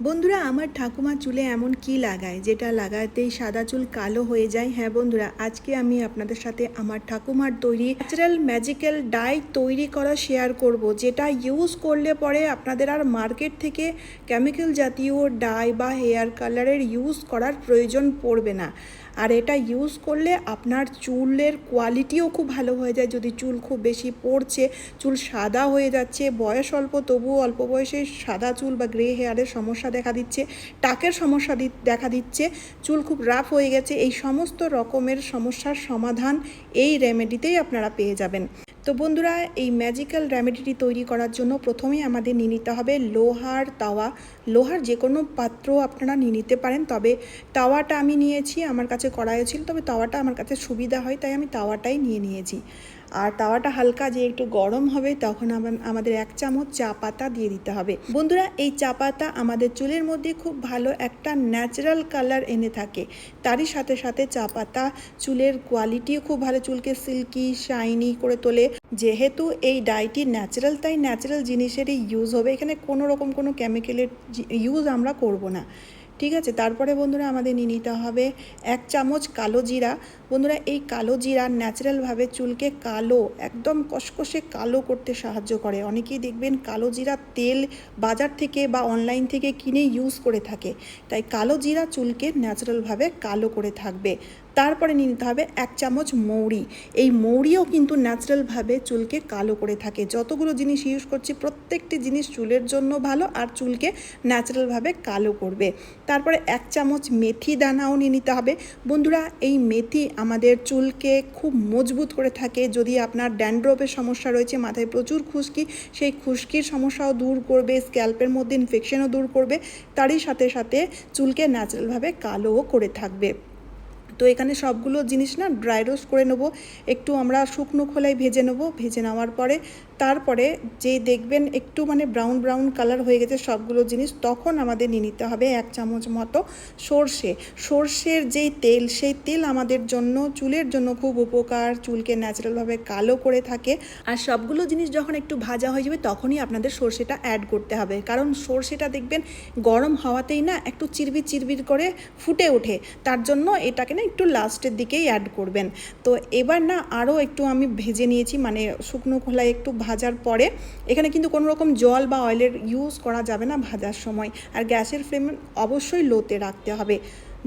বন্ধুরা, আমার ঠাকুমা চুলে এমন কি লাগায় যেটা লাগাতেই সাদা চুল কালো হয়ে যায়? হ্যাঁ বন্ধুরা, আজকে আমি আপনাদের সাথে আমার ঠাকুমার তৈরি ন্যাচারাল ম্যাজিক্যাল ডাই তৈরি করা শেয়ার করব, যেটা ইউজ করলে পরে আপনাদের আর মার্কেট থেকে কেমিক্যাল জাতীয় ডাই বা হেয়ার কালারের ইউজ করার প্রয়োজন পড়বে না। আর এটা ইউজ করলে আপনার চুলের কোয়ালিটিও খুব ভালো হয়ে যায়। যদি চুল খুব বেশি পড়ছে, চুল সাদা হয়ে যাচ্ছে, বয়স অল্প তবুও অল্প বয়সে সাদা চুল বা গ্রে হেয়ারের সমস্যা দেখা দিচ্ছে, টাকের সমস্যা দেখা দিচ্ছে, চুল খুব রাফ হয়ে গেছে, এই সমস্ত রকমের সমস্যার সমাধান এই রেমেডিতেই আপনারা পেয়ে যাবেন। তো বন্ধুরা, এই ম্যাজিক্যাল রেমেডিটি তৈরি করার জন্য প্রথমেই আমাদের নিয়ে নিতে হবে লোহার তাওয়া। লোহার যে কোনো পাত্র আপনারা নিয়ে নিতে পারেন, তবে তাওয়াটা আমি নিয়েছি, আমার কাছে কড়াইও ছিল, তবে তাওয়াটা আমার কাছে সুবিধা হয় তাই আমি তাওয়াটাই নিয়েছি। আর তাওয়াটা হালকা যে একটু গরম হবে তখন আমাদের 1 চামচ চা পাতা দিয়ে দিতে হবে। বন্ধুরা, এই চা পাতা আমাদের চুলের মধ্যে খুব ভালো একটা ন্যাচারাল কালার এনে থাকে। তারই সাথে সাথে চা পাতা চুলের কোয়ালিটিও খুব ভালো, চুলকে সিল্কি শাইনি করে তোলে। যেহেতু এই ডাইটি ন্যাচারাল, তাই ন্যাচারাল জিনিসেরই ইউজ হবে, এখানে কোনো রকম কোনো কেমিক্যালের ইউজ আমরা করব না। ঠিক আছে, তারপরে বন্ধুরা আমাদের নিয়ে নিতে হবে 1 চামচ কালো জিরা। বন্ধুরা, এই কালো জিরা ন্যাচারালভাবে চুলকে কালো, একদম কষকষে কালো করতে সাহায্য করে। অনেকেই দেখবেন কালো জিরা তেল বাজার থেকে বা অনলাইন থেকে কিনে ইউজ করে থাকে, তাই কালো জিরা চুলকে ন্যাচারালভাবে কালো করে থাকবে। তারপরে নিয়ে নিতে হবে 1 চামচ মৌরি। এই মৌরিও কিন্তু ন্যাচারালভাবে চুলকে কালো করে থাকে। যতগুলো জিনিস ইউজ করছি প্রত্যেকটি জিনিস চুলের জন্য ভালো আর চুলকে ন্যাচারালভাবে কালো করবে। তারপরে 1 চামচ মেথি দানাও নিয়ে নিতে হবে। বন্ধুরা, এই মেথি আমাদের চুলকে খুব মজবুত করে থাকে। যদি আপনার ড্যান্ড্রফের সমস্যা রয়েছে, মাথায় প্রচুর খুশকি, সেই খুশকির সমস্যাও দূর করবে, স্ক্যাল্পের মধ্যে ইনফেকশনও দূর করবে, তারই সাথে সাথে চুলকে ন্যাচারালভাবে কালোও করে থাকবে। তো এখানে সবগুলো জিনিস না ড্রাই রোস্ট করে নেবো, একটু আমরা শুকনো খোলায় ভেজে নেবো। ভেজে নেওয়ার পরে তারপরে যে দেখবেন একটু ব্রাউন ব্রাউন কালার হয়ে গেছে সবগুলো জিনিস, তখন আমাদের নিয়ে নিতে হবে 1 চামচ মতো সর্ষের যেই তেল, সেই তেল আমাদের জন্য চুলের জন্য খুব উপকার, চুলকে ন্যাচারালভাবে কালো করে থাকে। আর সবগুলো জিনিস যখন একটু ভাজা হয়ে যাবে তখনই আপনাদের সর্ষেটা অ্যাড করতে হবে, কারণ সর্ষেটা দেখবেন গরম হাওয়াতেই না একটু চিরবির চিরবির করে ফুটে ওঠে, তার জন্য এটাকে না একটু লাস্টের দিকেই অ্যাড করবেন। তো এবার না আরও একটু আমি ভেজে নিয়েছি, শুকনো খোলায় একটু ভাজার পরে। এখানে কিন্তু কোনো রকম জল বা অয়েলের ইউজ করা যাবে না ভাজার সময়, আর গ্যাসের ফ্লেম অবশ্যই লোতে রাখতে হবে।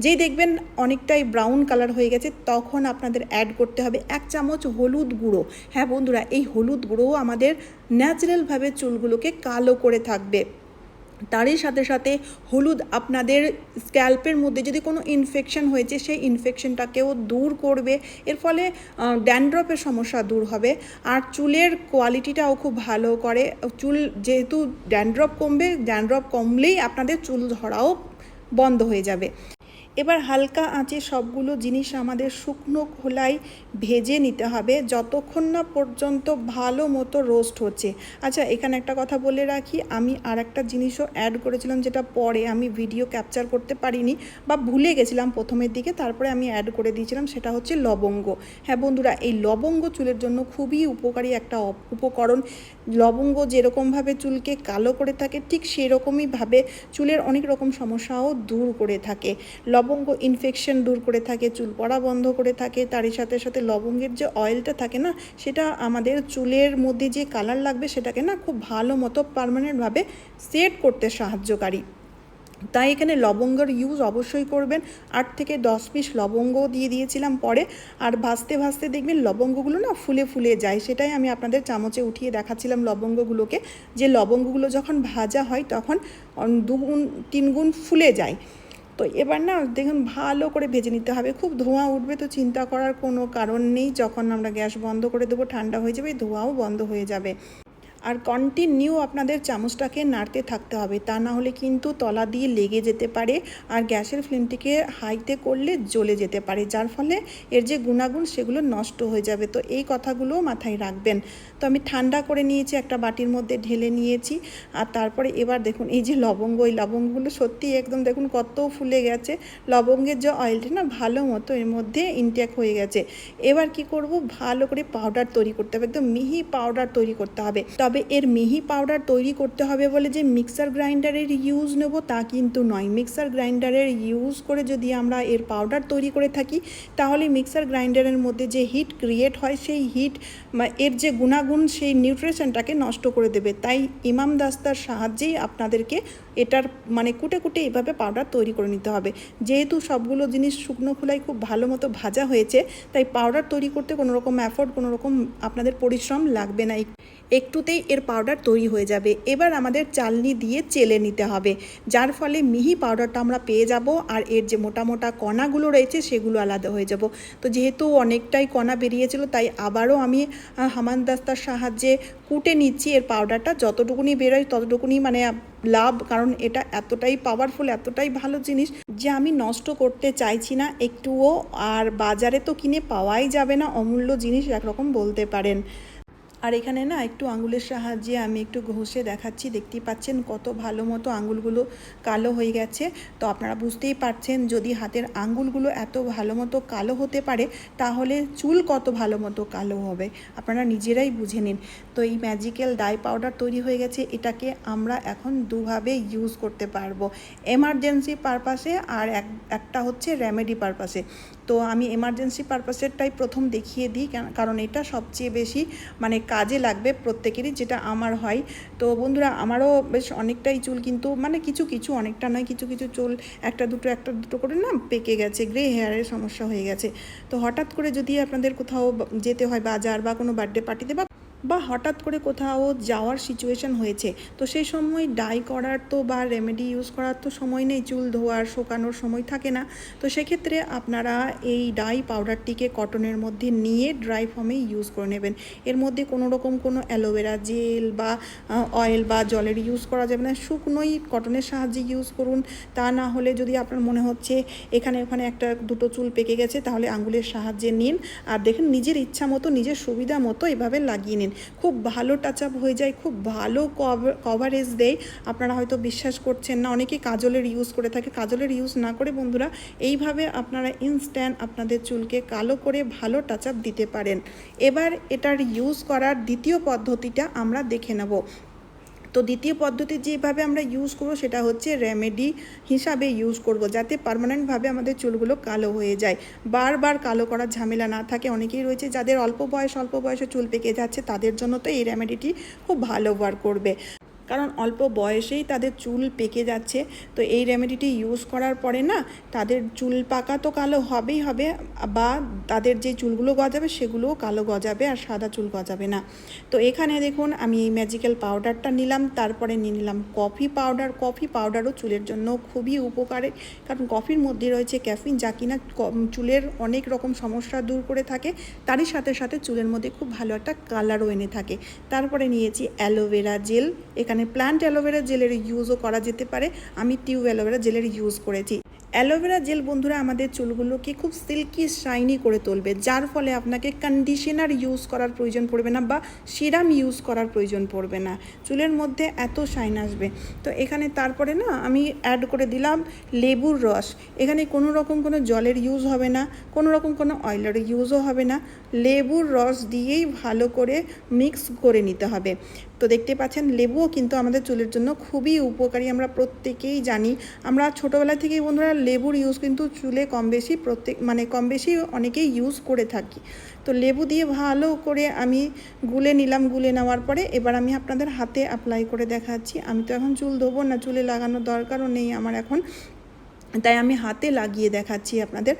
যেই দেখবেন অনেকটাই ব্রাউন কালার হয়ে গেছে তখন আপনাদের অ্যাড করতে হবে 1 চামচ হলুদ গুঁড়ো। হ্যাঁ বন্ধুরা, এই হলুদ গুঁড়োও আমাদের ন্যাচারালভাবে চুলগুলোকে কালো করে থাকবে। তারই সাথে সাথে হলুদ আপনাদের স্ক্যাল্পের মধ্যে যদি কোনো ইনফেকশন হয়েছে সেই ইনফেকশনটাকেও দূর করবে, এর ফলে ড্যান্ড্রফের সমস্যা দূর হবে আর চুলের কোয়ালিটিটাও খুব ভালো করে। চুল যেহেতু ড্যান্ড্রফ কমলেই আপনাদের চুল ঝরাও বন্ধ হয়ে যাবে। এবার হালকা আঁচে সবগুলো জিনিস আমাদের শুকনো খোলায় ভেজে নিতে হবে যতক্ষণ না পর্যন্ত ভালো মতো রোস্ট হচ্ছে। আচ্ছা, এখানে একটা কথা বলে রাখি, আমি আর একটা জিনিসও অ্যাড করেছিলাম যেটা পরে আমি ভিডিও ক্যাপচার করতে পারিনি বা ভুলে গেছিলাম প্রথমের দিকে, তারপরে আমি অ্যাড করে দিয়েছিলাম, সেটা হচ্ছে লবঙ্গ। হ্যাঁ বন্ধুরা, এই লবঙ্গ চুলের জন্য খুবই উপকারী একটা উপকরণ। লবঙ্গ যেরকমভাবে চুলকে কালো করে থাকে ঠিক সেরকমইভাবে চুলের অনেক রকম সমস্যাও দূর করে থাকে। লবঙ্গ ইনফেকশন দূর করে থাকে, চুল পড়া বন্ধ করে থাকে, তারই সাথে সাথে লবঙ্গের যে অয়েলটা থাকে না, সেটা আমাদের চুলের মধ্যে যে কালার লাগবে সেটাকে না খুব ভালো মতো পার্মানেন্টভাবে সেট করতে সাহায্যকারী। তাই এখানে লবঙ্গের ইউজ অবশ্যই করবেন। 8 থেকে 10 পিস লবঙ্গ দিয়ে দিয়েছিলাম পরে, আর ভাজতে ভাজতে দেখবেন লবঙ্গগুলো না ফুলে ফুলে যায়, সেটাই আমি আপনাদের চামচে উঠিয়ে দেখাচ্ছিলাম লবঙ্গগুলোকে, যে লবঙ্গগুলো যখন ভাজা হয় তখন 2 গুণ 3 গুণ ফুলে যায়। তো এবার না দেখুন ভালো করে ভেজে নিতে হবে, খুব ধোঁয়া উঠবে তো চিন্তা করার কোনো কারণ নেই, যখন আমরা গ্যাস বন্ধ করে দেবো ঠান্ডা হয়ে যাবে, ধোঁয়াও বন্ধ হয়ে যাবে। আর কন্টিনিউ আপনাদের চামচটাকে নাড়তে থাকতে হবে, তা না হলে কিন্তু তলা দিয়ে লেগে যেতে পারে আর গ্যাসের ফ্লেমটিকে হাইতে করলে জ্বলে যেতে পারে, যার ফলে এর যে গুণাগুণ সেগুলো নষ্ট হয়ে যাবে। তো এই কথাগুলো মাথায় রাখবেন। তো আমি ঠান্ডা করে নিয়েছি, একটা বাটির মধ্যে ঢেলে নিয়েছি। আর তারপরে এবার দেখুন এই যে লবঙ্গ, এই লবঙ্গগুলো সত্যি একদম দেখুন কত ফুলে গেছে, লবঙ্গের যে অয়েলটা না ভালো মতো এর মধ্যে ইনটেক হয়ে গেছে। এবার কি করব, ভালো করে পাউডার তৈরি করতে হবে, একদম মিহি পাউডার তৈরি করতে হবে। তবে এর মিহি পাউডার তৈরি করতে হবে বলে যে মিক্সার গ্রাইন্ডারের ইউজ নেব তা কিন্তু নয়। মিক্সার গ্রাইন্ডারের ইউজ করে যদি আমরা এর পাউডার তৈরি করে থাকি তাহলে মিক্সার গ্রাইন্ডারের মধ্যে যে হিট ক্রিয়েট হয় সেই হিট এর যে গুণাগুণ সেই নিউট্রিশনটাকে নষ্ট করে দেবে। তাই ইমাম দাস্তার সাহায্যেই আপনাদেরকে এটার কুটে কুটে এইভাবে পাউডার তৈরি করে নিতে হবে। যেহেতু সবগুলো জিনিস শুকনো খোলায় খুব ভালো মতো ভাজা হয়েছে তাই পাউডার তৈরি করতে কোনো রকম এফোর্ট, কোনো রকম আপনাদের পরিশ্রম লাগবে না, একটুতেই এর পাউডার তৈরি হয়ে যাবে। এবার আমাদের চালনি দিয়ে চেলে নিতে হবে, যার ফলে মিহি পাউডারটা আমরা পেয়ে যাব আর এর যে মোটা মোটা কণাগুলো রয়েছে সেগুলো আলাদা হয়ে যাব। তো যেহেতু অনেকটাই কণা বেরিয়েছিল তাই আবারও আমি হামানদিস্তার সাহায্যে কুটে নিচ্ছি। এর পাউডারটা যতটুকুনি বেরোয় ততটুকুনি লাভ, কারণ এটা এতটাই পাওয়ারফুল, এতটাই ভালো জিনিস যে আমি নষ্ট করতে চাইছি না একটুও। আর বাজারে তো কিনে পাওয়াই যাবে না, অমূল্য জিনিস একরকম বলতে পারেন। আর এখানে না একটু আঙুলের সাহায্যে আমি একটু ঘষে দেখাচ্ছি, দেখতেই পাচ্ছেন কত ভালো মতো আঙুলগুলো কালো হয়ে গেছে। তো আপনারা বুঝতেই পারছেন যদি হাতের আঙুলগুলো এত ভালো মতো কালো হতে পারে তাহলে চুল কত ভালো মতো কালো হবে, আপনারা নিজেরাই বুঝে নিন। তো এই ম্যাজিক্যাল ডাই পাউডার তৈরি হয়ে গেছে, এটাকে আমরা এখন দুভাবে ইউজ করতে পারবো, এমার্জেন্সি পারপাসে আর একটা হচ্ছে রেমেডি পারপাসে। তো আমি এমার্জেন্সি পারপাসেরটাই প্রথম দেখিয়ে দিই, কারণ এটা সবচেয়ে বেশি কাজে লাগবে প্রত্যেকেরই, যেটা আমার হয়। তো বন্ধুরা আমারও বেশ অনেকটাই চুল, কিন্তু কিছু কিছু, অনেকটা নয়, কিছু কিছু চুল একটা দুটো করে না পেকে গেছে, গ্রে হেয়ারের সমস্যা হয়ে গেছে। তো হঠাৎ করে যদি আপনাদের কোথাও যেতে হয় বাজার বা কোনো বার্থডে পার্টিতে বা হঠাৎ করে কোথাও যাওয়ার সিচুয়েশন হয়েছে, তো সেই সময় ডাই করার তো বা রেমেডি ইউজ করার তো সময় নেই, চুল ধোয়ার শোকানোর সময় থাকে না। তো সেক্ষেত্রে আপনারা এই ডাই পাউডারটিকে কটনের মধ্যে নিয়ে ড্রাই ফর্মে ইউজ করে নেবেন। এর মধ্যে কোনো রকম কোনো অ্যালোভেরা জেল বা অয়েল বা জলের ইউজ করা যাবে না, শুকনোই কটনের সাহায্যে ইউজ করুন। তা না হলে যদি আপনার মনে হচ্ছে এখানে ওখানে একটা দুটো চুল পেকে গেছে তাহলে আঙুলের সাহায্যে নিন আর দেখেন নিজের ইচ্ছা মতো নিজের সুবিধা মতো এভাবে লাগিয়ে নিন। খুব ভালো টাচ আপ হয়ে যায়, খুব ভালো কভারেজ দেয়। আপনারা হয়তো বিশ্বাস করছেন না, অনেকেই কাজলের ইউজ করে থাকে, কাজলের ইউজ না করে বন্ধুরা এইভাবে আপনারা ইনস্ট্যান্ট আপনাদের চুলকে কালো করে ভালো টাচ আপ দিতে পারেন। এবার এটার ইউজ করার দ্বিতীয় পদ্ধতিটা আমরা দেখে নেব। তো দ্বিতীয় পদ্ধতি যেভাবে আমরা ইউজ করব সেটা হচ্ছে রেমেডি হিসাবে ইউজ করব, যাতে পার্মানেন্টভাবে আমাদের চুলগুলো কালো হয়ে যায়, বারবার কালো করার ঝামেলা না থাকে। অনেকেই রয়েছে যাদের অল্প বয়সে চুল পেকে যাচ্ছে, তাদের জন্য তো এই রেমেডিটি খুব ভালো ওয়ার্ক করবে, কারণ অল্প বয়সেই তাদের চুল পেকে যাচ্ছে। তো এই রেমেডিটি ইউজ করার পরে না তাদের চুল পাকা তো কালো হবেই হবে, বা তাদের যে চুলগুলো গজাবে সেগুলোও কালো গজাবে আর সাদা চুল গজাবে না। তো এখানে দেখুন আমি এই ম্যাজিক্যাল পাউডারটা নিলাম, তারপরে নিয়ে নিলাম কফি পাউডার। কফি পাউডারও চুলের জন্য খুবই উপকারী, কারণ কফির মধ্যে রয়েছে ক্যাফিন, যা কিনা চুলের অনেক রকম সমস্যা দূর করে থাকে, তারই সাথে সাথে চুলের মধ্যে খুব ভালো একটা কালারও এনে থাকে। তারপরে নিয়েছি অ্যালোভেরা জেল, এখানে প্লান্ট অ্যালোভেরা জেলের ইউজও করা যেতে পারে, আমি টিউব অ্যালোভেরা জেলের ইউজ করেছি। অ্যালোভেরা জেল বন্ধুরা আমাদের চুলগুলোকে খুব সিল্কি শাইনি করে তুলবে, যার ফলে আপনাকে কন্ডিশনার ইউজ করার প্রয়োজন পড়বে না বা সিরাম ইউজ করার প্রয়োজন পড়বে না, চুলের মধ্যে এত শাইন আসবে। তো এখানে তারপরে না আমি অ্যাড করে দিলাম লেবুর রস। এখানে কোনো রকম কোনো জলের ইউজ হবে না, কোনো রকম কোনো অয়েলের ইউজও হবে না, লেবুর রস দিয়েই ভালো করে মিক্স করে নিতে হবে। তো দেখতে পাচ্ছেন লেবুও কিন্তু আমাদের চুলের জন্য খুবই উপকারী, আমরা প্রত্যেকেই জানি। আমরা ছোটোবেলা থেকেই বন্ধুরা লেবুর ইউজ কিন্তু চুলে কম বেশি অনেকেই ইউজ করে থাকি। তো লেবু দিয়ে ভালো করে আমি গুলে নিলাম, গুলে নেওয়ার পরে এবার আমি আপনাদের হাতে অ্যাপ্লাই করে দেখাচ্ছি। আমি তো এখন চুল ধোবো না, চুলে লাগানোর দরকারও নেই আমার এখন, তাই আমি হাতে লাগিয়ে দেখাচ্ছি আপনাদের।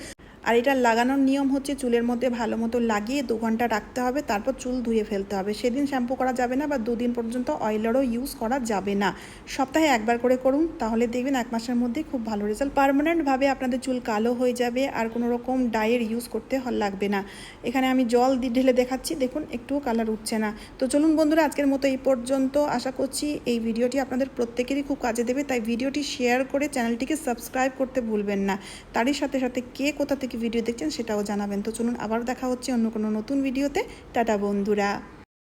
আর এটা লাগানোর নিয়ম হচ্ছে চুলের মধ্যে ভালো মতো লাগিয়ে 2 ঘন্টা রাখতে হবে, তারপর চুল ধুয়ে ফেলতে হবে। সেদিন শ্যাম্পু করা যাবে না বা 2 দিন পর্যন্ত অয়েলেরও ইউজ করা যাবে না। সপ্তাহে একবার করে করুন, তাহলে দেখবেন 1 মাসের মধ্যে খুব ভালো রেজাল্ট, পার্মানেন্টভাবে আপনাদের চুল কালো হয়ে যাবে আর কোনো রকম ডাইয়ের ইউজ করতে লাগবে না। এখানে আমি জল ঢেলে দেখাচ্ছি, দেখুন একটুও কালার উঠছে না। তো চলুন বন্ধুরা আজকের মতো এই পর্যন্ত। আশা করছি এই ভিডিওটি আপনাদের প্রত্যেকেরই খুব কাজে দেবে, তাই ভিডিওটি শেয়ার করে চ্যানেলটিকে সাবস্ক্রাইব করতে ভুলবেন না। তারই সাথে সাথে কে কোথা থেকে ভিডিও দেখছেন সেটাও জানাবেন। তো চলুন আবার দেখা হচ্ছে অন্য কোনো নতুন ভিডিওতে। টাটা বন্ধুরা।